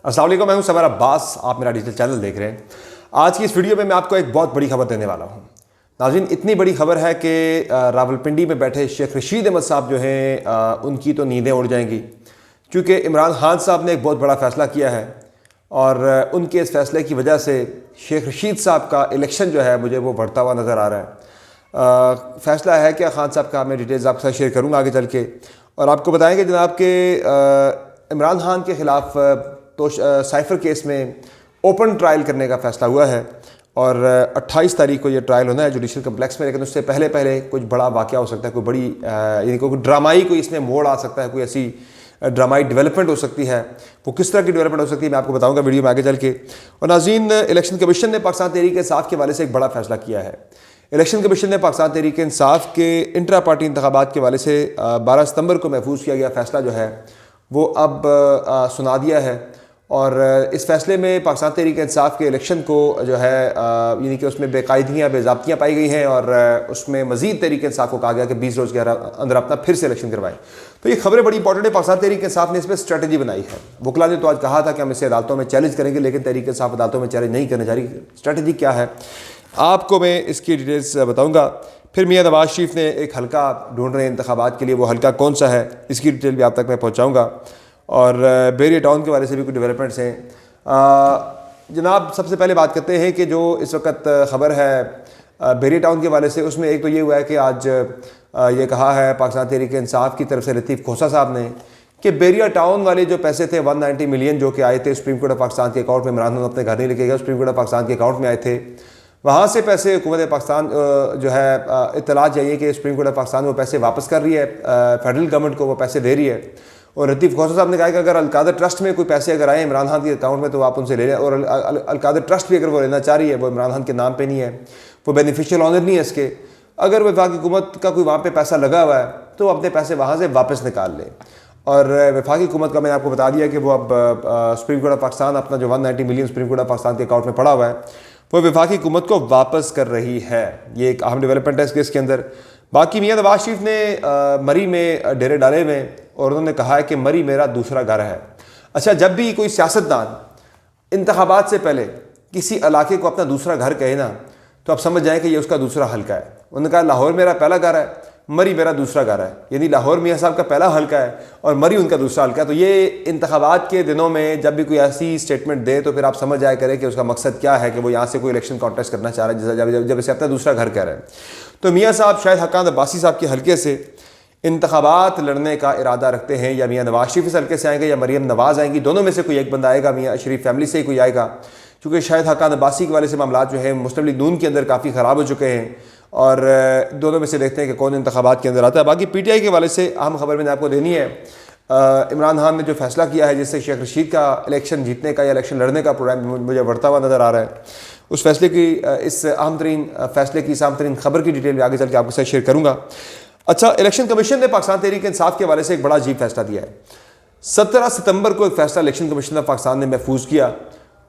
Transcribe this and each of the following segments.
अस्सलाम वालेकुम, मैं हूं समर अब्बास। आप मेरा डिजिटल चैनल देख रहे हैं। आज की इस वीडियो में मैं आपको एक बहुत बड़ी खबर देने वाला हूं। नाज़रीन, इतनी बड़ी खबर है कि रावलपिंडी में बैठे शेख रशीद अहमद साहब जो हैं उनकी तो नींदें उड़ जाएंगी, क्योंकि इमरान खान साहब ने एक बहुत बड़ा फ़ैसला किया है और उनके इस फैसले की वजह से शेख रशीद साहब का इलेक्शन जो है मुझे वो बढ़ता हुआ नज़र आ रहा है। फ़ैसला है क्या खान साहब का, मैं डिटेल्स आपके साथ शेयर करूँगा आगे चल के, और आपको बताएँगे जनाब के इमरान खान के ख़िलाफ़ तो साइफ़र केस में ओपन ट्रायल करने का फ़ैसला हुआ है और 28 तारीख को ये ट्रायल होना है जुडिशल कम्प्लेक्स में। लेकिन उससे पहले पहले कुछ बड़ा वाक़या हो सकता है, कोई बड़ी यानी कोई ड्रामाई कोई इसमें मोड़ आ सकता है, कोई ऐसी ड्रामाई डेवलपमेंट हो सकती है। वो किस तरह की डेवलपमेंट हो सकती है मैं आपको बताऊंगा वीडियो में आगे चल के। और नाज़रीन, इलेक्शन कमीशन ने पाकिस्तान तहरीक इंसाफ के हवाले से एक बड़ा फ़ैसला किया है। इलेक्शन कमीशन ने पाकिस्तान तहरीक इंसाफ के इंट्रा पार्टी इंतखाबात के हवाले से 12 सितंबर को महफूज किया गया फ़ैसला जो है वो अब सुना दिया है। और इस फैसले में पाकिस्तान तहरीक इंसाफ के इलेक्शन को जो है यानी कि उसमें बेकायदगियाँ बेज़ाब्तियाँ पाई गई हैं और उसमें मज़ीद तहरीक इंसाफ को कहा गया कि 20 रोज़ के अंदर अपना फिर से इलेक्शन करवाएं। तो ये खबरें बड़ी इंपॉर्टेंट है। पाकिस्तान तहरीक इंसाफ ने इस पर स्ट्रैटेजी बनाई है। वकला ने तो आज कहा था कि हम इसे अदालतों में चैलेंज करेंगे, लेकिन तहरीक इंसाफ अदालतों में चैलेंज नहीं करने जा रही। स्ट्रैटेजी क्या है आपको मैं इसकी डिटेल्स बताऊँगा। फिर मियाँ नवाज शरीफ ने एक हल्का ढूंढ रहे हैं इंतखाबात के लिए, वो हल्का कौन सा है इसकी डिटेल भी आप तक मैं पहुँचाऊँगा। और बेरिया टाउन के बारे से भी कुछ डेवलपमेंट्स हैं। जनाब, सबसे पहले बात करते हैं कि जो इस वक्त ख़बर है बेरिया टाउन के बारे से, उसमें एक तो ये हुआ है कि आज ये कहा है पाकिस्तान तहरीक इंसाफ की तरफ से लतीफ़ खोसा साहब ने कि बेरिया टाउन वाले जो पैसे थे 190 मिलियन जो कि आए थे सुप्रीम कोर्ट ऑफ पाकिस्तान के अकाउंट में, इमरान खान अपने घर नहीं लेके गया, सुप्रीम कोर्ट ऑफ पाकिस्तान के अकाउंट में आए थे। वहाँ से पैसे हुकूमत पाकिस्तान जो है इत्तला चाहिए कि सुप्रीम कोर्ट ऑफ पाकिस्तान वो पैसे वापस कर रही है, फेडरल गवर्नमेंट को वो पैसे दे रही है। और लतीफ़ खोसा साहब ने कहा कि अगर अलकादर ट्रस्ट में कोई पैसे अगर आए इमरान खान के अकाउंट में तो आप उनसे ले लें। और अलकादर ट्रस्ट भी अगर वो लेना चाह रही है, वो इमरान खान के नाम पे नहीं है, वो बेनिफिशियल ऑनर नहीं है इसके। अगर वफाकी हुकूमत का कोई वहाँ पे पैसा लगा हुआ है तो अपने पैसे वहाँ से वापस निकाल लें। और वफाकी हुकूमत का मैंने आपको बता दिया कि वो अब सुप्रीम कोर्ट ऑफ पाकिस्तान अपना जो 190 million supreme court of Pakistan के अकाउंट में पड़ा हुआ है वो वफाकी हुकूमत को वापस कर रही है। ये एक अहम डेवलपमेंट है इस केस के अंदर। बाकी मियाँ नवाज शरीफ ने मरी में डेरे डाले हुए और उन्होंने कहा है कि मरी मेरा दूसरा घर है। अच्छा, जब भी कोई सियासतदान इंतखाबात से पहले किसी इलाके को अपना दूसरा घर कहे ना तो आप समझ जाएं कि ये उसका दूसरा हल्का है। उन्होंने कहा लाहौर मेरा पहला घर है, मरी मेरा दूसरा घर है, यानी लाहौर मियाँ साहब का पहला हल्का है और मरी उनका दूसरा हल्का है। तो ये इंतखाबात के दिनों में जब भी कोई ऐसी स्टेटमेंट दे तो फिर आप समझ जाया करें कि उसका मकसद क्या है, कि वो यहाँ से कोई इलेक्शन कॉन्टेस्ट करना चाह रहा है जब इसे अपना दूसरा घर कह रहे हैं। तो मियाँ साहब शायद हक्कान अब्बासी साहब के हल्के से इंतखाबात लड़ने का इरादा रखते हैं, या मियाँ नवाज शरीफ इस हल्के से आएंगे या मरीम नवाज़ आएंगी, दोनों में से कोई एक बंदा आएगा, मियाँ शरीफ फैमिली से ही कोई आएगा। क्योंकि शायद हक्कान अब्बासी के वाले से मामला जो है मुस्लिम लीग नून के अंदर काफ़ी ख़राब हो चुके हैं और दोनों में से देखते हैं कि कौन इंतखाबात के अंदर आता है। बाकी PTI के वाले से अहम खबर मैंने आपको देनी है। इमरान खान ने जो फैसला किया है जिससे शेख रशीद का इलेक्शन जीतने का या इलेक्शन लड़ने का प्रोग्राम मुझे बढ़ता हुआ नज़र आ रहा है, उस फैसले की इस अहम तरीन फैसले की इस अहम तरीन खबर की डिटेल आगे चल के आपके साथ शेयर करूँगा। अच्छा, इलेक्शन कमीशन ने पाकिस्तान तहरीक इंसाफ के हवाले से एक बड़ा अजीब फैसला दिया है। 17 सितंबर को एक फैसला इलेक्शन कमीशन ऑफ पाकिस्तान ने महफूज किया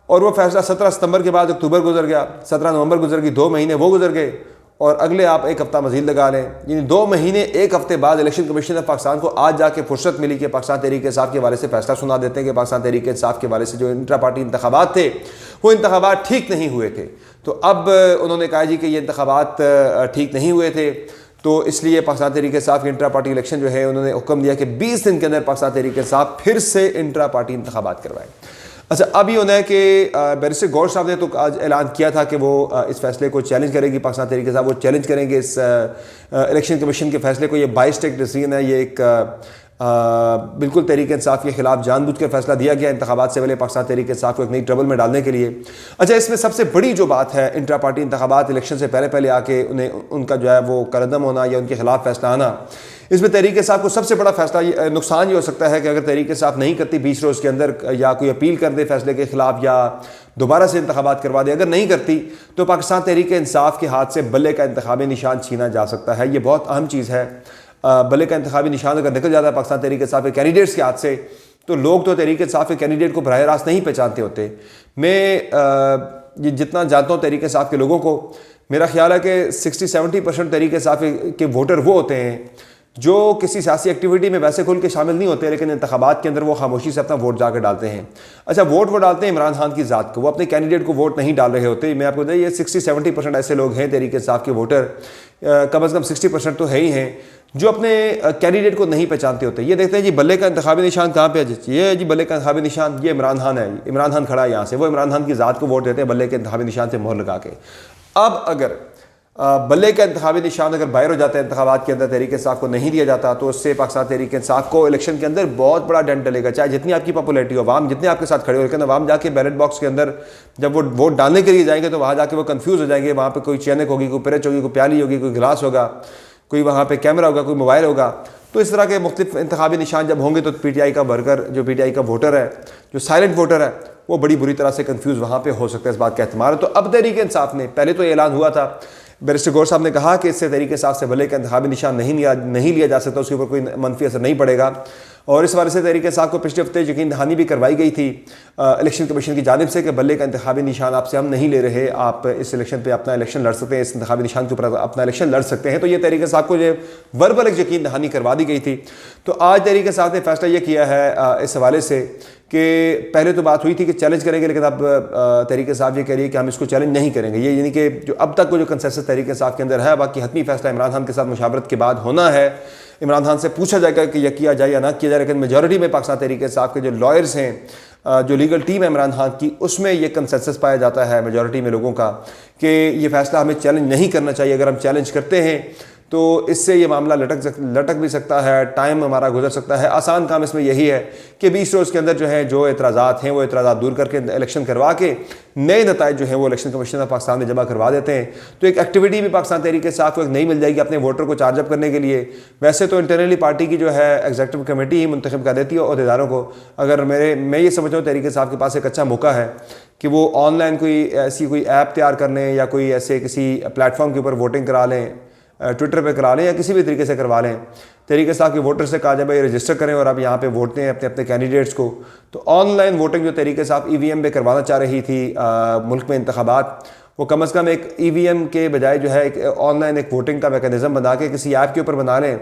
और वो फैसला 17 सितंबर के बाद अक्टूबर गुजर गया, 17 नवंबर गुजर गई, 2 महीने वो गुजर गए और अगले आप एक हफ्ता मजीद लगा लें, यानी 2 महीने 1 हफ्ते बाद इलेक्शन कमीशन ऑफ पाकिस्तान को आज जाके फुर्सत मिली कि पाकिस्तान तहरीक इंसाफ के हवाले से फैसला सुना देते हैं कि पाकिस्तान तहरीक इंसाफ के हवाले से जो इंट्रा पार्टी इंतखाबात थे वो इंतखाबात ठीक नहीं हुए थे। तो अब उन्होंने कहा जी कि ये इंतखाबात ठीक नहीं हुए थे, तो इसलिए पाकिस्तान तहरीक इंसाफ के इंट्रा पार्टी इलेक्शन जो है उन्होंने हुक्म दिया कि 20 दिन के अंदर पाकिस्तान तहरीक इंसाफ फिर से इंट्रा पार्टी इंतखाबात करवाएं। अच्छा, अब ये होना है कि बैरिस्टर गौर साहब ने तो आज ऐलान किया था कि वो इस फैसले को चैलेंज करेगी, पाकिस्तान तहरीक इंसाफ वो चैलेंज करेंगे इस इलेक्शन कमीशन के फैसले को। ये बाइस टेक डिसीजन है, ये एक बिल्कुल तहरीक इंसाफ के खिलाफ जानबूझ कर फैसला दिया गया इंतखाबात से पहले पाकिस्तान तहरीक इंसाफ को एक नई ट्रबल में डालने के लिए। अच्छा, इसमें सबसे बड़ी जो बात है इंट्रा पार्टी इंतखाबात इलेक्शन से पहले पहले आके उन्हें उनका जो है वो कदम होना या उनके खिलाफ फैसला आना, इसमें तहरीक इंसाफ को सबसे बड़ा फैसला नुकसान ये हो सकता है कि अगर तहरीक इंसाफ नहीं करती 20 रोज़ के अंदर या कोई अपील कर दे फैसले के खिलाफ या दोबारा से इंतखाबात करवा दे, अगर नहीं करती तो पाकिस्तान तहरीक इंसाफ के हाथ से बल्ले का इंतखाबी निशान छीना जा सकता है। ये बहुत अहम चीज़ है। बल्ले का इंतखाबी निशान अगर निकल जाता है पाकिस्तान तहरीक इंसाफ के कैंडिडेट्स के हाथ से तो लोग तो तहरीक इंसाफ के कैंडिडेट को बराह रास्त नहीं पहचानते होते। मैं जितना जानता हूँ तहरीक इंसाफ के लोगों को, मेरा ख्याल है कि 60-70% तहरीक इंसाफ के वोटर वो होते हैं जो किसी सियासी एक्टिविटी में वैसे खुल के शामिल नहीं होते, लेकिन इंतखाबात के अंदर वो खामोशी से अपना वोट जाकर डालते हैं। अच्छा, वोट वो डालते हैं इमरान खान की ज़ात को, वो अपने कैंडिडेट को वोट नहीं डाल रहे होते। मैं आपको बताइए, ये 60-70% ऐसे लोग हैं तहरीक इंसाफ के वोटर, कम से कम 60% तो है ही हैं, जो अपने कैंडिडेट को नहीं पहचानते होते। ये देखते हैं जी बल्ले का इंतखाबी निशान कहाँ पे है, ये जी बल्ले का इंतखाबी निशान, ये इमरान खान है, इमरान खान खड़ा है यहाँ से, वो इमरान खान की ज़ात को वोट देते हैं बल्ले के इंतखाबी निशान से मोहर लगा के। अब अगर बल्ले का इंतखाबी निशान अगर बाहर हो जाता है, इंतखाबात के अंदर तहरीक इंसाफ को नहीं दिया जाता, तो उससे पाकिस्तान तहरीक इंसाफ को इलेक्शन के अंदर बहुत बड़ा डेंट डलेगा। चाहे जितनी आपकी पॉपुलैरिटी हो, अवाम जितने आपके साथ खड़े हो, लेकिन अवाम जाके बैलेट बॉक्स के अंदर जब वो वोट डालने के लिए जाएंगे तो वहाँ जाके वो कन्फ्यूज़ हो जाएंगे। वहाँ पर कोई चैनक होगी, कोई पिरच होगी, कोई प्याली होगी, कोई गिलास होगा, कोई वहाँ पर कैमरा होगा, कोई मोबाइल होगा। तो इस तरह के मुख्तलिफ इंतखाबी निशान जब होंगे तो PTI का वर्कर, जो PTI का वोटर है, जो साइलेंट वोटर है, वो बड़ी बुरी तरह से कंफ्यूज वहाँ पे हो सकता है, इस बात का एहतमाल है। तो अब तहरीक इंसाफ ने, पहले तो ऐलान हुआ था, बैरिस्टर गौर साहब ने कहा कि इससे तहरीक इंसाफ से बल्ले का इंतखाबी निशान नहीं लिया जा सकता, उसके ऊपर कोई मनफी असर नहीं पड़ेगा। और इस बारे से तहरीक इंसाफ को पिछले हफ्ते यकीन दहानी भी करवाई गई थी इलेक्शन कमीशन की जानिब से कि बल्ले का इंतखाबी निशान आपसे हम नहीं ले रहे, आप इस इलेक्शन पे अपना इलेक्शन लड़ सकते हैं, इस इंतखाबी निशान के ऊपर अपना इलेक्शन लड़ सकते हैं। तो ये तहरीक इंसाफ को जो वर्बल एक यकीन दहानी करवा दी गई थी। तो आज तहरीक इंसाफ ने फैसला ये किया है इस हवाले से कि पहले तो बात हुई थी कि चैलेंज करेंगे, लेकिन अब तहरीक इंसाफ ये कह रही है कि हम इसको चैलेंज नहीं करेंगे। ये यानी कि जो अब तक को जो कंसेंसस तहरीक इंसाफ के अंदर है, बाकी हतमी फैसला इमरान खान के साथ मुशावरत के बाद होना है। इमरान खान से पूछा जाएगा कि यह किया जाए या ना किया जाए, लेकिन मेजॉरिटी में पाकिस्तान तहरीक इंसाफ के जो लॉयर्स हैं, जो लीगल टीम है इमरान खान की, उसमें यह कंसेंसस पाया जाता है मेजॉरिटी में लोगों का कि ये फैसला हमें चैलेंज नहीं करना चाहिए। अगर हम चैलेंज करते हैं तो इससे ये मामला लटक भी सकता है, टाइम हमारा गुजर सकता है। आसान काम इसमें यही है कि 20 रोज़ के अंदर जो है जो एतराज़ात हैं वो एतराज़ात दूर करके इलेक्शन करवा के नए नताइज जो हैं वो इलेक्शन कमीशन ऑफ पाकिस्तान में जमा करवा देते हैं। तो एक एक्टिविटी भी पाकिस्तान तहरीक इंसाफ को एक नई मिल जाएगी अपने वोटर को चार्ज अप करने के लिए। वैसे तो इंटरनली पार्टी की जो है एग्जीक्यूटिव कमेटी ही मुंतखब कर देती है अहदेदारों को। अगर मैं ये समझता हूँ तहरीक इंसाफ के पास एक अच्छा मौका है कि वो ऑनलाइन कोई ऐप तैयार कर लें या कोई ऐसे किसी प्लेटफॉर्म के ऊपर वोटिंग करा लें, ट्विटर पे करा लें या किसी भी तरीके से करवा लें। तहरीक इंसाफ के वोटर से कहा जाए भाई रजिस्टर करें और आप यहाँ पे वोट दें अपने अपने कैंडिडेट्स को। तो ऑनलाइन वोटिंग जो तहरीक इंसाफ EVM पे करवाना चाह रही थी मुल्क में इंतखाबात, वो कम अज़ कम एक EVM के बजाय जो है एक ऑनलाइन एक वोटिंग का मैकेनिज़्म बना के किसी ऐप के ऊपर बना लें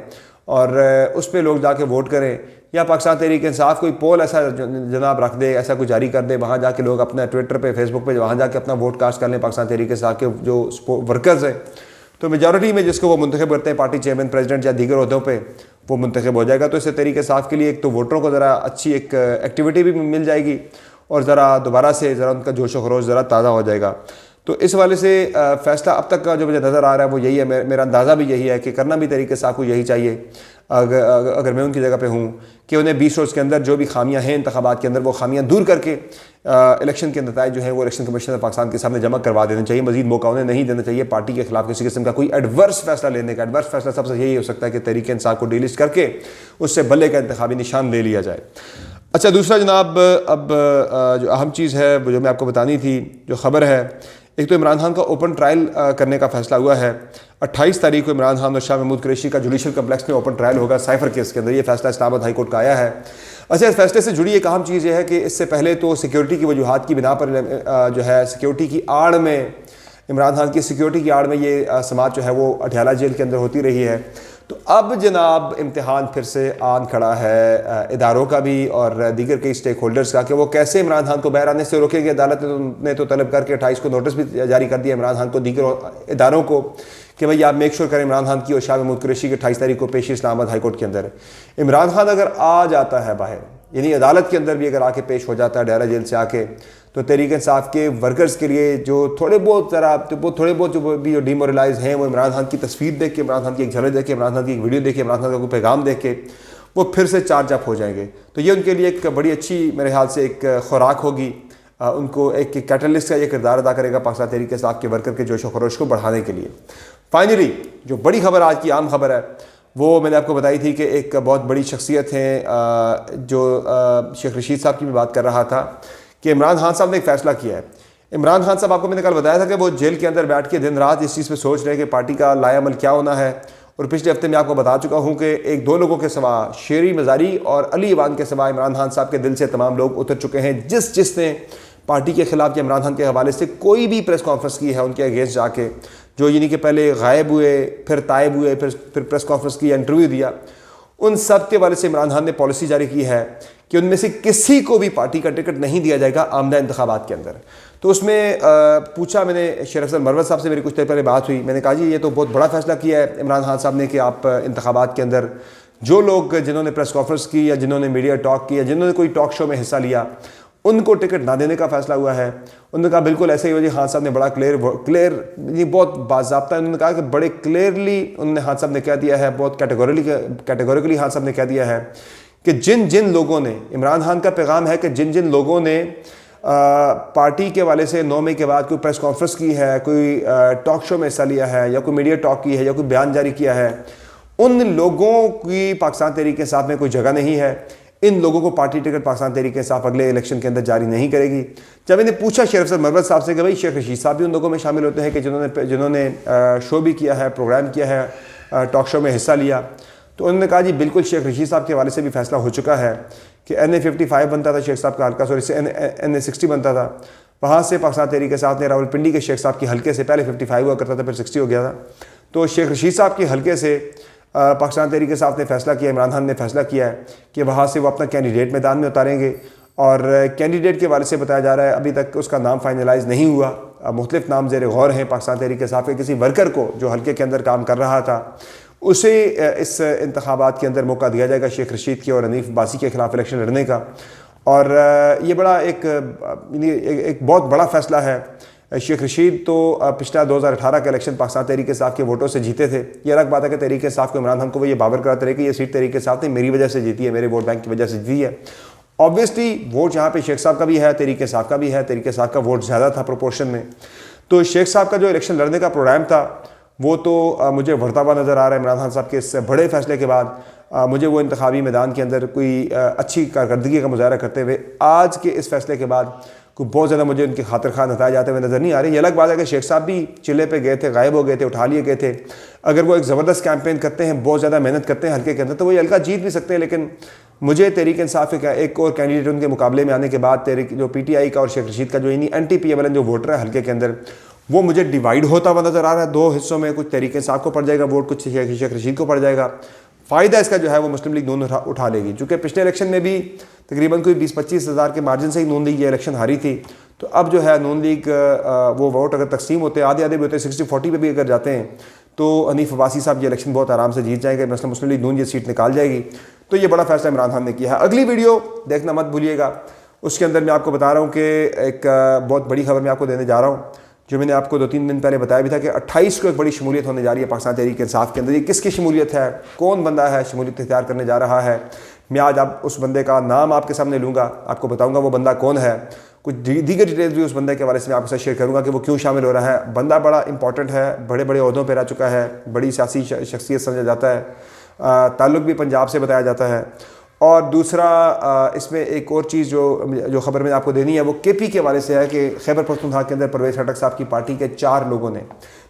और उस पर लोग जाके वोट करें। या पाकिस्तान तहरीक इंसाफ कोई पोल ऐसा जनाब रख दे, ऐसा कुछ जारी कर दे, वहाँ जाके लोग अपना ट्विटर पे, फेसबुक पे वहाँ जाके अपना वोट कास्ट कर लें पाकिस्तान तहरीक इंसाफ के जो वर्कर्स हैं। तो मेजॉरिटी में जिसको वो मुंतखब करते हैं पार्टी चेयरमैन, प्रेसिडेंट या दीगर ओहदों पे, वो मुंतखब हो जाएगा। तो इससे तहरीक इंसाफ के लिए एक तो वोटरों को ज़रा अच्छी एक एक्टिविटी भी मिल जाएगी और ज़रा दोबारा से ज़रा उनका जोश व खरोश ज़रा ताज़ा हो जाएगा। तो इस वाले से फ़ैसला अब तक का जो मुझे नज़र आ रहा है वो यही है, मेरा अंदाज़ा भी यही है कि करना भी तहरीक इंसाफ को यही चाहिए अगर मैं उनकी जगह पे हूँ कि उन्हें 20 रोज़ के अंदर जो भी खामियां हैं इंतखाबात के अंदर वो खामियां दूर करके इलेक्शन के नताइज जो है वो इलेक्शन कमीशन ऑफ पाकिस्तान के सामने जमा करवा देना चाहिए। मजीद मौका उन्हें नहीं देना चाहिए पार्टी के खिलाफ किसी किस्म का कोई एडवर्स फैसला लेने का। एडवर्स फैसला सबसे यही हो सकता है कि तहरीक इंसाफ को डीलिस्ट करके उससे बल्ले का इंतखाबी निशान ले लिया जाए। अच्छा, दूसरा जनाब, अब जो अहम चीज़ है वो जो मैं आपको बतानी थी, जो ख़बर है, एक तो इमरान खान का ओपन ट्रायल करने का फैसला हुआ है। 28 तारीख को इमरान खान और शाह महमूद कुरैशी का जुडिशल कम्प्लेक्स में ओपन ट्रायल होगा साइफर केस के अंदर। ये फैसला इस्लामाबाद हाई कोर्ट का आया है। अच्छा, इस फैसले से जुड़ी एक अहम चीज़ ये है कि इससे पहले तो सिक्योरिटी की वजूहात की बिना पर जो है सिक्योरिटी की आड़ में, इमरान खान की सिक्योरिटी की आड़ में ये समात जो है वो अठियाला जेल के अंदर होती रही है। तो अब जनाब इम्तिहान फिर से आन खड़ा है इदारों का भी और दीगर कई स्टेक होल्डर्स का कि वो कैसे इमरान खान को बाहर आने से रोकेंगे। अदालत ने तो तलब करके 28 को नोटिस भी जारी कर दिया इमरान खान को, दीगर इदारों को, कि भाई आप मेक श्योर करें इमरान खान की और शाह महमूद कुरैशी की 28 तारीख को पेशी इस्लामाबाद हाई कोर्ट के अंदर। इमरान खान अगर आ जाता है बाहर, यानी अदालत के अंदर भी अगर आके पेश हो जाता है अठियाला जेल से आके, तो तहरीक इंसाफ के वर्कर्स के लिए जो थोड़े बहुत जो डिमोरलाइज हैं वो इमरान खान की तस्वीर देख के, इमरान खान की एक झलक देख के, इमरान खान की एक वीडियो देख के, इमरान खान का कोई पैगाम देख के वो फिर से चार्ज अप हो जाएंगे। तो ये उनके लिए एक बड़ी अच्छी मेरे ख्याल से एक खुराक होगी, उनको एक कैटलिस्ट का ये किरदार अदा करेगा पाकिस्तान तहरीक इंसाफ के वर्कर के जोश व खरोश को बढ़ाने के लिए। फाइनली जो बड़ी खबर, आज की आम खबर है, वो मैंने आपको बताई थी कि एक बहुत बड़ी शख्सियत हैं जो शेख रशीद साहब की भी बात कर रहा था कि इमरान खान साहब ने एक फ़ैसला किया है। इमरान खान साहब, आपको मैंने कल बताया था कि वो जेल के अंदर बैठ के दिन रात इस चीज़ पे सोच रहे हैं कि पार्टी का लायामल क्या होना है। और पिछले हफ्ते में आपको बता चुका हूँ कि एक दो लोगों के सिवा, शेरी मज़ारी और अली ईवान के सिवा, इमरान खान साहब के दिल से तमाम लोग उतर चुके हैं। जिसने पार्टी के खिलाफ या इमरान खान के हवाले से कोई भी प्रेस कॉन्फ्रेंस की है उनके अगेंस्ट जाके, जो यानी कि पहले गायब हुए, फिर तायब हुए, फिर प्रेस कॉन्फ्रेंस की, इंटरव्यू दिया, उन सब के वाले से इमरान खान ने पॉलिसी जारी की है कि उनमें से किसी को भी पार्टी का टिकट नहीं दिया जाएगा आमदा इंतखाबात के अंदर। तो उसमें पूछा मैंने, शेर अफजल मरवत साहब से मेरी कुछ देर पहले बात हुई, मैंने कहा जी ये तो बहुत बड़ा फैसला किया है इमरान खान साहब ने कि आप इंतखाबात के अंदर जो लोग जिन्होंने प्रेस कॉन्फ्रेंस की या जिन्होंने मीडिया टॉक की या जिन्होंने कोई टॉक शो में हिस्सा लिया उनको टिकट ना देने का फैसला हुआ है। उन्होंने कहा बिल्कुल ऐसे ही हो जी। खान साहब ने बड़ा क्लियर ये बहुत बाज़ाब्ता उन्होंने कहा कि बड़े क्लियरली उन्होंने खान साहब ने कह दिया है, बहुत कैटेगोरिकली खान साहब ने कह दिया है कि जिन जिन लोगों ने, इमरान खान का पैगाम है कि जिन जिन लोगों ने पार्टी के वाले से 9 मई के बाद कोई प्रेस कॉन्फ्रेंस की है, कोई टॉक शो में हिस्सा लिया है या कोई मीडिया टॉक की है या कोई बयान जारी किया है, उन लोगों की पाकिस्तान तहरीक इंसाफ में कोई जगह नहीं है। इन लोगों को पार्टी टिकट पाकिस्तान तहरीक इंसाफ अगले इलेक्शन के अंदर जारी नहीं करेगी। जब मैंने पूछा शेर अफजल मरवत साहब से कि भाई शेख रशीद साहब भी उन लोगों में शामिल होते हैं कि जिन्होंने शो भी किया है, प्रोग्राम किया है, टॉक शो में हिस्सा लिया, तो उन्होंने कहा जी बिल्कुल शेख रशीद साहब के हवाले से भी फैसला हो चुका है कि NA55 बनता था शेख साहब का हल्का, सॉरी NA60 बनता था। वहाँ से पाकिस्तान तहरीक इंसाफ ने रावलपिंडी के शेख साहब की हल्के से, पहले 55 हुआ करता था फिर 60 हो गया था, तो शेख रशीद साहब के हल्के से पाकिस्तान तहरीक इंसाफ ने फैसला किया, इमरान खान ने फैसला किया है कि वहाँ से वो अपना कैंडिडेट मैदान में उतारेंगे। और कैंडिडेट के वाले से बताया जा रहा है अभी तक उसका नाम फाइनलाइज नहीं हुआ, मुख्तलिफ नाम ज़ेर गौर हैं। पाकिस्तान तहरीक इंसाफ के किसी वर्कर को जो हल्के के अंदर काम कर रहा था उसे इस इंतखाबात के अंदर मौका दिया जाएगा शेख रशीद के और हनीफ अब्बासी के ख़िलाफ़ इलेक्शन लड़ने का। और ये बड़ा एक बहुत बड़ा फ़ैसला है। शेख रशीद तो पिछला 2018 का इलेक्शन पाकिस्तान तहरीक इंसाफ के वोटों से जीते थे। ये अलग बात है कि तहरीक इंसाफ को इमरान खान को वो ये बावर कराते रहे कि ये सीट तहरीक इंसाफ ने मेरी वजह से जीती है, मेरे वोट बैंक की वजह से जीती है। ऑब्वियसली वोट यहाँ पे शेख साहब का भी है, तहरीक इंसाफ का भी है, तहरीक इंसाफ का वोट ज़्यादा था प्रोपोर्शन में। तो शेख साहब का जो इलेक्शन लड़ने का प्रोग्राम था वो तो मुझे बढ़ता हुआ नज़र आ रहा है। इमरान खान साहब के इस बड़े फैसले के बाद मुझे वो इंतखाबी मैदान के अंदर कोई अच्छी कारकर्दगी का मुजाहरा करते हुए आज के इस फैसले के बाद कोई बहुत ज़्यादा मुझे उनके खातिर खा नताए जाते हुए नज़र नहीं आ रहे। ये अलग बात है कि शेख साहब भी चिल्ले पे गए थे, गायब हो गए थे, उठा लिए गए थे। अगर वो एक ज़बरदस्त कैंपेन करते हैं, बहुत ज़्यादा मेहनत करते हैं हल्के के अंदर, तो वो ये हल्का जीत भी सकते हैं। लेकिन मुझे तहरीक इंसाफ के एक और कैंडिडेट उनके मुकाबले में आने के बाद जो PTI का और शेख रशीद का जो यानी NT-PMLN जो वोटर है हल्के के अंदर, वो मुझे डिवाइड होता हुआ नज़र आ रहा है दो हिस्सों में। कुछ तहरीक इंसाफ को पड़ जाएगा वोट, कुछ शेख रशीद को पड़ जाएगा। फ़ायदा इसका जो है वो मुस्लिम लीग नून उठा लेगी। चूँकि पिछले इलेक्शन में भी तकरीबन कोई 20-25 हज़ार के मार्जिन से ही नून लीग ये इलेक्शन हारी थी। तो अब जो है नून लीग वो वोट अगर तकसीम होते आधे आधे भी होते, 60-40 पे भी अगर जाते हैं, तो हनीफ अब्बासी साहब ये इलेक्शन बहुत आराम से जीत जाएंगे। मसलन मुस्लिम लीग नून ये सीट निकाल जाएगी। तो ये बड़ा फैसला इमरान खान ने किया है। अगली वीडियो देखना मत भूलिएगा, उसके अंदर मैं आपको बता रहा हूँ कि एक बहुत बड़ी खबर मैं आपको देने जा रहा हूँ, जो मैंने आपको 2-3 दिन पहले बताया भी था कि 28 को एक बड़ी शमूलियत होने जा रही है पाकिस्तान तहरीक इंसाफ के अंदर। ये किसकी शमूलियत है, कौन बंदा है शमूलियत इख्तियार करने जा रहा है, मैं आज आप उस बंदे का नाम आपके सामने लूँगा, आपको बताऊँगा वो बंदा कौन है। कुछ दीगर डिटेल्स भी उस बंदे के बारे में आपके साथ शेयर करूँगा कि वो क्यों शामिल हो रहा है। बंदा बड़ा इंपॉर्टेंट है, बड़े बड़े ओहदों पर रह चुका है, बड़ी सियासी शख्सियत समझा जाता है, ताल्लुक़ भी पंजाब से बताया जाता है। और दूसरा इसमें एक और चीज़ जो खबर मैंने आपको देनी है वो KP के हवाले से है कि खैबर पख्तूनख्वा के अंदर परवेज़ खटक साहब की पार्टी के 4 लोगों ने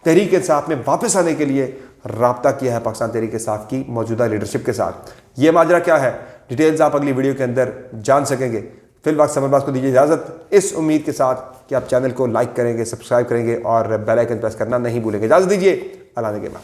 तहरीक इंसाफ में वापस आने के लिए राब्ता किया है पाकिस्तान तहरीक इंसाफ की मौजूदा लीडरशिप के साथ। ये माजरा क्या है, डिटेल्स आप अगली वीडियो के अंदर जान सकेंगे। फिलहाल समरबाज को दीजिए इजाज़त, इस उम्मीद के साथ कि आप चैनल को लाइक करेंगे, सब्सक्राइब करेंगे और बेल आइकन प्रेस करना नहीं भूलेंगे। इजाज़त दीजिए, अल्लाह ने के बाद।